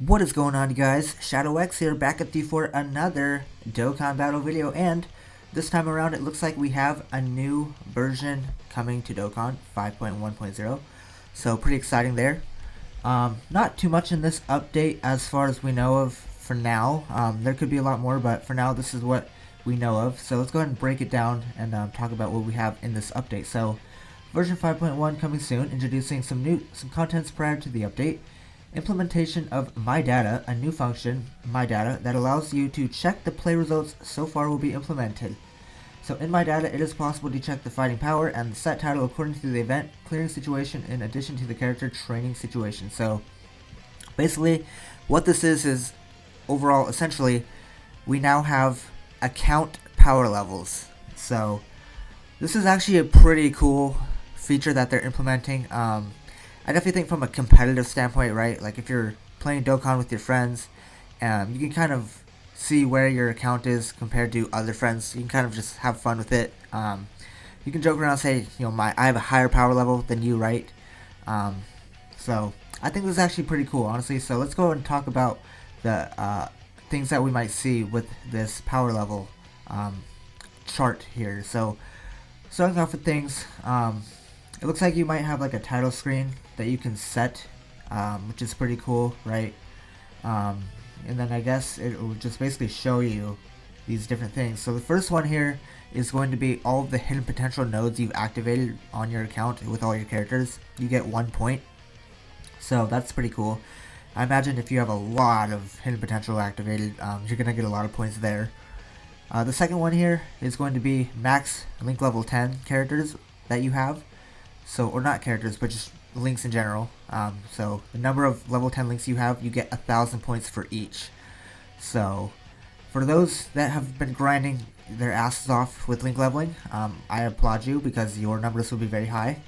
What is going on, you guys? Shadow X here, back at you for another Dokkan battle video, and this time around it looks like we have a new version coming to Dokkan 5.1.0, so pretty exciting there. Not too much in this update as far as we know of for now. There could be a lot more, but for now this is what we know of. So let's go ahead and break it down and talk about what we have in this update. So version 5.1 coming soon, introducing some contents prior to the update. Implementation of My Data, a new function, My Data, that allows you to check the play results so far will be implemented. So in My Data, it is possible to check the fighting power and the set title according to the event clearing situation in addition to the character training situation. So basically, what this is overall, essentially, we now have account power levels. So this is actually a pretty cool feature that they're implementing. I definitely think from a competitive standpoint, right? Like if you're playing Dokkan with your friends, you can kind of see where your account is compared to other friends. You can kind of just have fun with it. You can joke around and say, I have a higher power level than you, right? So I think this is actually pretty cool, honestly. So let's go and talk about the things that we might see with this power level chart here. So starting off with things, it looks like you might have like a title screen that you can set, which is pretty cool, right? And then I guess it will just basically show you these different things. So the first one here is going to be all of the hidden potential nodes you've activated on your account with all your characters. You get 1 point. So that's pretty cool. I imagine if you have a lot of hidden potential activated, you're going to get a lot of points there. The second one here is going to be max link level 10 characters that you have. So, or not characters, but just links in general. So the number of level 10 links you have, you get 1,000 points for each. So for those that have been grinding their asses off with link leveling, I applaud you because your numbers will be very high.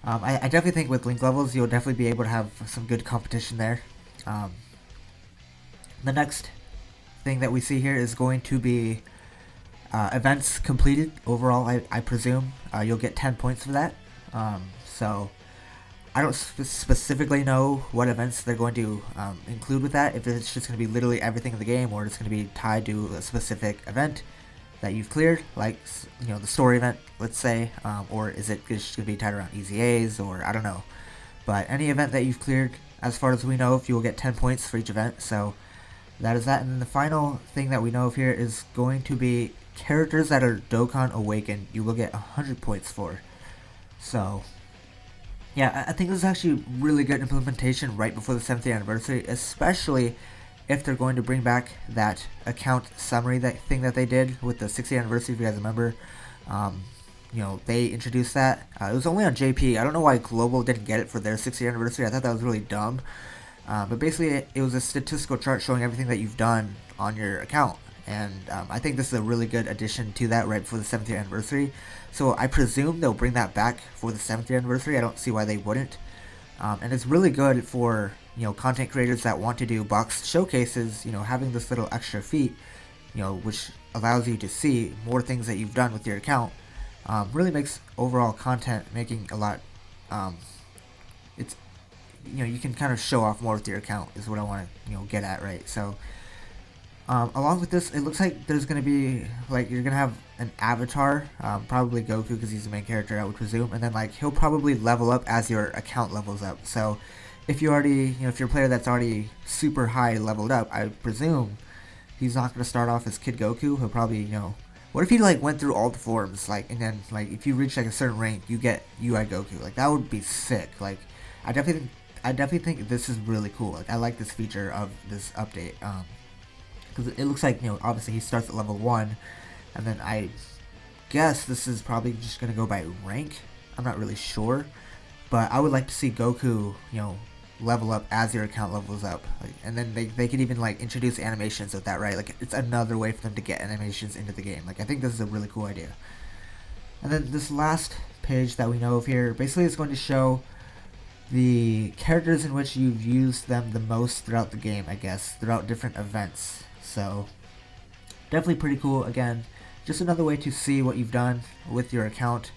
I definitely think with link levels, you'll definitely be able to have some good competition there. The next thing that we see here is going to be events completed overall. I presume you'll get 10 points for that. So I don't specifically know what events they're going to include with that, if it's just going to be literally everything in the game or it's going to be tied to a specific event that you've cleared, like the story event, let's say, or is it just going to be tied around EZAs, or I don't know. But any event that you've cleared, as far as we know, if you will get 10 points for each event. So that is that. And then the final thing that we know of here is going to be characters that are Dokkan Awakened, you will get 100 points for. So, yeah, I think this is actually really good implementation right before the 7th anniversary, especially if they're going to bring back that account summary thing that they did with the 60th anniversary, if you guys remember. They introduced that. It was only on JP. I don't know why Global didn't get it for their 60th anniversary. I thought that was really dumb. But basically, it was a statistical chart showing everything that you've done on your account. And I think this is a really good addition to that right before the 7th year anniversary. So I presume they'll bring that back for the 7th year anniversary. I don't see why they wouldn't. And it's really good for content creators that want to do box showcases. Having this little extra feat, which allows you to see more things that you've done with your account, really makes overall content making a lot. It's you can kind of show off more with your account is what I want to get at, right? So. Along with this, it looks like there's going to be, you're going to have an avatar, probably Goku because he's the main character, I would presume, and then, he'll probably level up as your account levels up. So, if you already, if you're a player that's already super high leveled up, I presume he's not going to start off as Kid Goku. He'll probably, what if he, went through all the forms, and then, if you reach, a certain rank, you get UI Goku. That would be sick. I definitely think this is really cool. I like this feature of this update. Because it looks like, obviously he starts at level 1, and then I guess this is probably just going to go by rank. I'm not really sure, but I would like to see Goku, level up as your account levels up. And then they could even, introduce animations with that, right? It's another way for them to get animations into the game. I think this is a really cool idea. And then this last page that we know of here, basically is going to show the characters in which you've used them the most throughout the game, I guess, throughout different events. So, definitely pretty cool. Again, just another way to see what you've done with your account,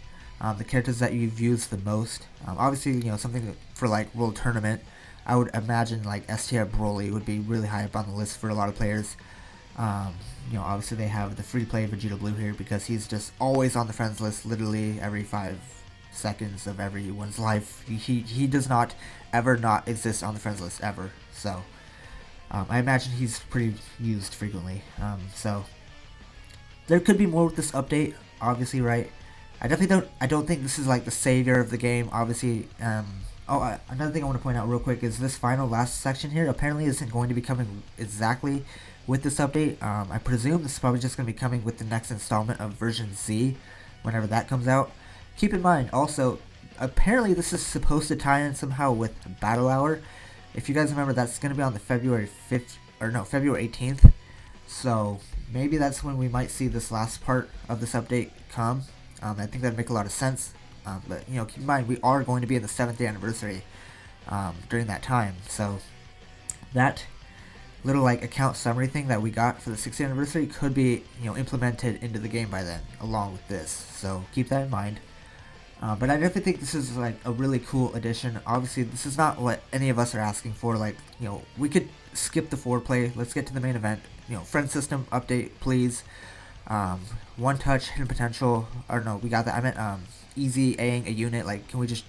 the characters that you've used the most. Obviously, something for World Tournament. I would imagine like STR Broly would be really high up on the list for a lot of players. Obviously they have the free play Vegeta Blue here because he's just always on the friends list, literally every 5 seconds of everyone's life. He does not ever not exist on the friends list ever. So I imagine he's pretty used frequently. So there could be more with this update, obviously, right? I don't think this is like the savior of the game, obviously. Another thing I want to point out real quick is this final last section here apparently isn't going to be coming exactly with this update. I presume this is probably just going to be coming with the next installment of version Z, whenever that comes out. Keep in mind, also, apparently this is supposed to tie in somehow with Battle Hour. If you guys remember, that's going to be on the February 18th. So maybe that's when we might see this last part of this update come. I think that'd make a lot of sense. But keep in mind, we are going to be in the 7th anniversary during that time. So that little like account summary thing that we got for the 6th anniversary could be implemented into the game by then, along with this. So keep that in mind. But I definitely think this is like a really cool addition. Obviously, this is not what any of us are asking for. Like, we could skip the foreplay. Let's get to the main event. Friend system update, please. One touch, hidden potential. Or no, we got that. I meant easy A-ing a unit. Like, can we just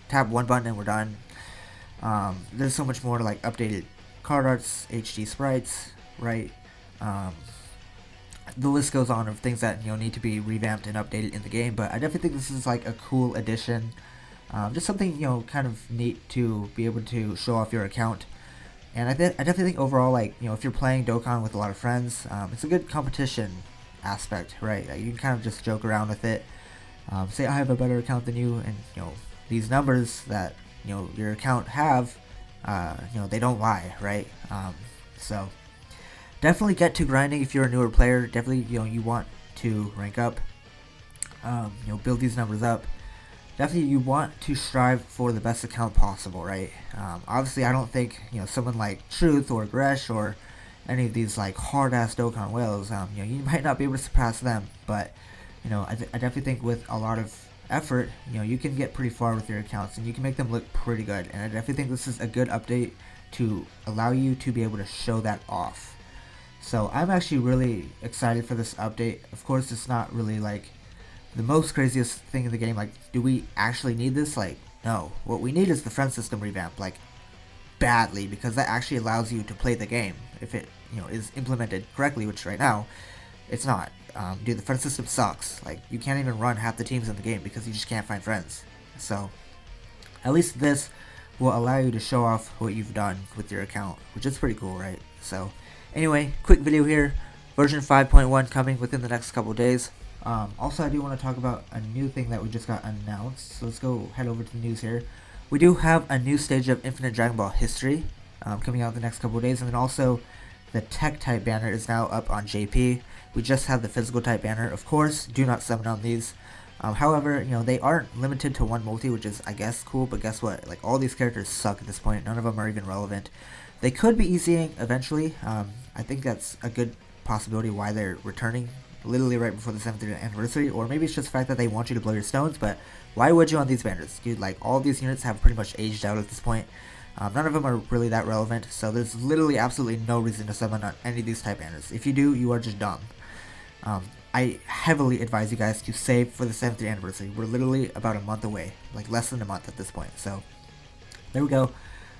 tap one button and we're done? There's so much more to like updated card arts, HD sprites, right? The list goes on of things that need to be revamped and updated in the game, but I definitely think this is like a cool addition. Just something kind of neat to be able to show off your account. And I definitely think overall, like if you're playing Dokkan with a lot of friends, it's a good competition aspect, right? Like, you can kind of just joke around with it. Say I have a better account than you, and these numbers that your account have, they don't lie, right? So definitely get to grinding if you're a newer player. Definitely you want to rank up, build these numbers up. Definitely you want to strive for the best account possible, right? Obviously I don't think someone like Truth or Gresh or any of these like hard ass Dokkan whales, you might not be able to surpass them, but I definitely think with a lot of effort, you can get pretty far with your accounts and you can make them look pretty good. And I definitely think this is a good update to allow you to be able to show that off. So I'm actually really excited for this update. Of course, it's not really like the most craziest thing in the game. Like, do we actually need this? Like, no. What we need is the friend system revamp, like, badly, because that actually allows you to play the game if it is implemented correctly, which right now it's not. Dude, the friend system sucks. Like, you can't even run half the teams in the game because you just can't find friends. So at least this will allow you to show off what you've done with your account, which is pretty cool, right? So anyway, quick video here. Version 5.1 coming within the next couple days. Also, I do want to talk about a new thing that we just got announced. So let's go head over to the news here. We do have a new stage of Infinite Dragon Ball History coming out in the next couple days, and then also the tech type banner is now up on JP. We just have the physical type banner. Of course, do not summon on these. However, they aren't limited to one multi, which is, I guess, cool. But guess what? Like, all these characters suck at this point. None of them are even relevant. They could be easying eventually. I think that's a good possibility why they're returning literally right before the 7th anniversary, or maybe it's just the fact that they want you to blow your stones. But why would you on these banners? Dude, like, all of these units have pretty much aged out at this point. None of them are really that relevant, so there's literally absolutely no reason to summon on any of these type banners. If you do, you are just dumb. I heavily advise you guys to save for the 7th anniversary. We're literally about a month away, like less than a month at this point. So there we go.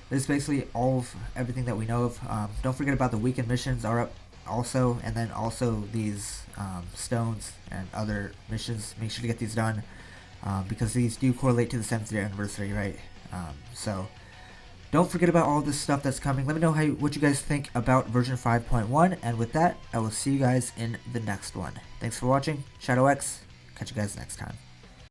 This is basically all of everything that we know of. Don't forget about the weekend missions are up also, and then also these stones and other missions. Make sure to get these done because these do correlate to the 7th anniversary, right? So don't forget about all this stuff that's coming. Let me know what you guys think about version 5.1, and with that, I will see you guys in the next one. Thanks for watching. Shadow X. Catch you guys next time.